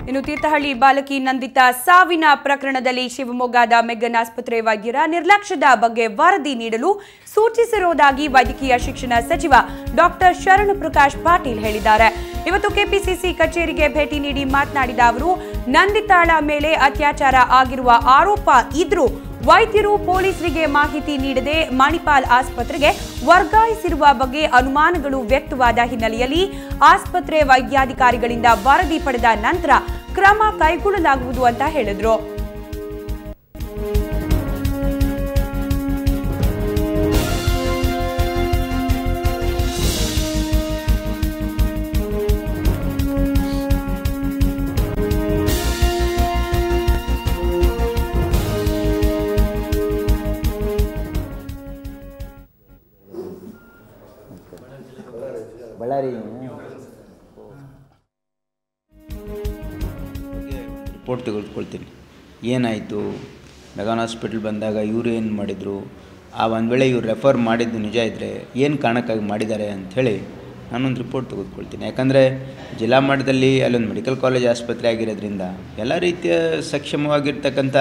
ಇನ್ನು ತೀರ್ಥಹಳ್ಳಿ ಬಾಲಕಿ ನಂದಿತಾ ಸಾವಿನ ಪ್ರಕರಣದಲ್ಲಿ ಶಿವಮೊಗ್ಗದ ಮೆಗ್ಗಾನ್ ಆಸ್ಪತ್ರೆ ವೈದ್ಯರ ನಿರ್ಲಕ್ಷ್ಯದ ಬಗ್ಗೆ ವರದಿ ನೀಡಲು ಸೂಚಿಸಿರುವುದಾಗಿ ವೈದ್ಯಕೀಯ ಶಿಕ್ಷಣ ಸಚಿವ ಡಾಕ್ಟರ್ ಶರಣಪ್ರಕಾಶ್ ಪಾಟೀಲ್ ಹೇಳಿದ್ದಾರೆ. ಇವತ್ತು ಕೆಪಿಸಿಸಿ ಕಚೇರಿಗೆ ಭೇಟಿ ನೀಡಿ ಮಾತನಾಡಿದ ಅವರು, ನಂದಿತಾಳ ಮೇಲೆ ಅತ್ಯಾಚಾರ ಆಗಿರುವ ಆರೋಪ ಇದ್ರೂ ವೈದ್ಯರು ಪೊಲೀಸರಿಗೆ ಮಾಹಿತಿ ನೀಡದೆ ಮಣಿಪಾಲ್ ಆಸ್ಪತ್ರೆಗೆ ವರ್ಗಾಯಿಸಿರುವ ಬಗ್ಗೆ ಅನುಮಾನಗಳು ವ್ಯಕ್ತವಾದ ಹಿನ್ನೆಲೆಯಲ್ಲಿ ಆಸ್ಪತ್ರೆ ವೈದ್ಯಾಧಿಕಾರಿಗಳಿಂದ ವರದಿ ಪಡೆದ ನಂತರ ಕ್ರಮ ಕೈಗೊಳ್ಳಲಾಗುವುದು ಅಂತ ಹೇಳಿದ್ರು. ಬಳ್ಳಾರಿ ರಿಪೋರ್ಟ್ ತೆಗೆದುಕೊಳ್ತೀನಿ. ಏನಾಯಿತು, ಮೆಗ್ಗಾನ್ ಹಾಸ್ಪಿಟಲ್ ಬಂದಾಗ ಇವರು ಏನು ಮಾಡಿದರು, ಒಂದು ವೇಳೆ ಇವ್ರು ರೆಫರ್ ಮಾಡಿದ್ದು ನಿಜ ಇದ್ದರೆ ಏನು ಕಾರಣಕ್ಕಾಗಿ ಮಾಡಿದ್ದಾರೆ ಅಂಥೇಳಿ ನಾನೊಂದು ರಿಪೋರ್ಟ್ ತೆಗೆದುಕೊಳ್ತೀನಿ. ಯಾಕಂದರೆ ಜಿಲ್ಲಾ ಮಟ್ಟದಲ್ಲಿ ಅಲ್ಲೊಂದು ಮೆಡಿಕಲ್ ಕಾಲೇಜ್ ಆಸ್ಪತ್ರೆ ಆಗಿರೋದ್ರಿಂದ ಎಲ್ಲ ರೀತಿಯ ಸಕ್ಷಮವಾಗಿರ್ತಕ್ಕಂಥ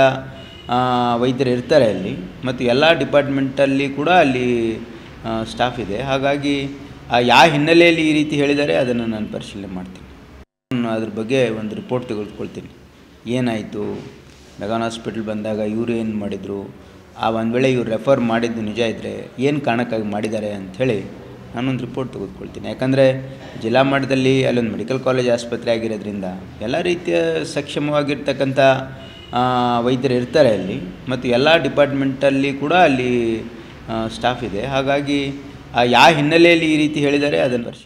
ವೈದ್ಯರು ಇರ್ತಾರೆ ಅಲ್ಲಿ, ಮತ್ತು ಎಲ್ಲ ಡಿಪಾರ್ಟ್ಮೆಂಟಲ್ಲಿ ಕೂಡ ಅಲ್ಲಿ ಸ್ಟಾಫ್ ಇದೆ. ಹಾಗಾಗಿ ಯಾವ ಹಿನ್ನೆಲೆಯಲ್ಲಿ ಈ ರೀತಿ ಹೇಳಿದ್ದಾರೆ ಅದನ್ನು ನಾನು ಪರಿಶೀಲನೆ ಮಾಡ್ತೀನಿ. ನಾನು ಅದ್ರ ಬಗ್ಗೆ ಒಂದು ರಿಪೋರ್ಟ್ ತೆಗೆದುಕೊಳ್ತೀನಿ. ಏನಾಯಿತು, ಮೆಗ್ಗಾನ್ ಹಾಸ್ಪಿಟಲ್ ಬಂದಾಗ ಇವರು ಏನು ಮಾಡಿದರು, ಒಂದು ವೇಳೆ ಇವ್ರು ರೆಫರ್ ಮಾಡಿದ್ದು ನಿಜ ಇದ್ದರೆ ಏನು ಕಾರಣಕ್ಕಾಗಿ ಮಾಡಿದ್ದಾರೆ ಅಂಥೇಳಿ ನಾನೊಂದು ರಿಪೋರ್ಟ್ ತೆಗೆದುಕೊಳ್ತೀನಿ. ಯಾಕಂದರೆ ಜಿಲ್ಲಾ ಮಟ್ಟದಲ್ಲಿ ಅಲ್ಲೊಂದು ಮೆಡಿಕಲ್ ಕಾಲೇಜ್ ಆಸ್ಪತ್ರೆ ಆಗಿರೋದ್ರಿಂದ ಎಲ್ಲ ರೀತಿಯ ಸಕ್ಷಮವಾಗಿರ್ತಕ್ಕಂಥ ವೈದ್ಯರು ಇರ್ತಾರೆ ಅಲ್ಲಿ, ಮತ್ತು ಎಲ್ಲ ಡಿಪಾರ್ಟ್ಮೆಂಟಲ್ಲಿ ಕೂಡ ಅಲ್ಲಿ ಸ್ಟಾಫ್ ಇದೆ. ಹಾಗಾಗಿ ಯಾವ ಹಿನ್ನೆಲೆಯಲ್ಲಿ ಈ ರೀತಿ ಹೇಳಿದ್ದಾರೆ ಅದನ್ನು ಪರಿಶೀಲನೆ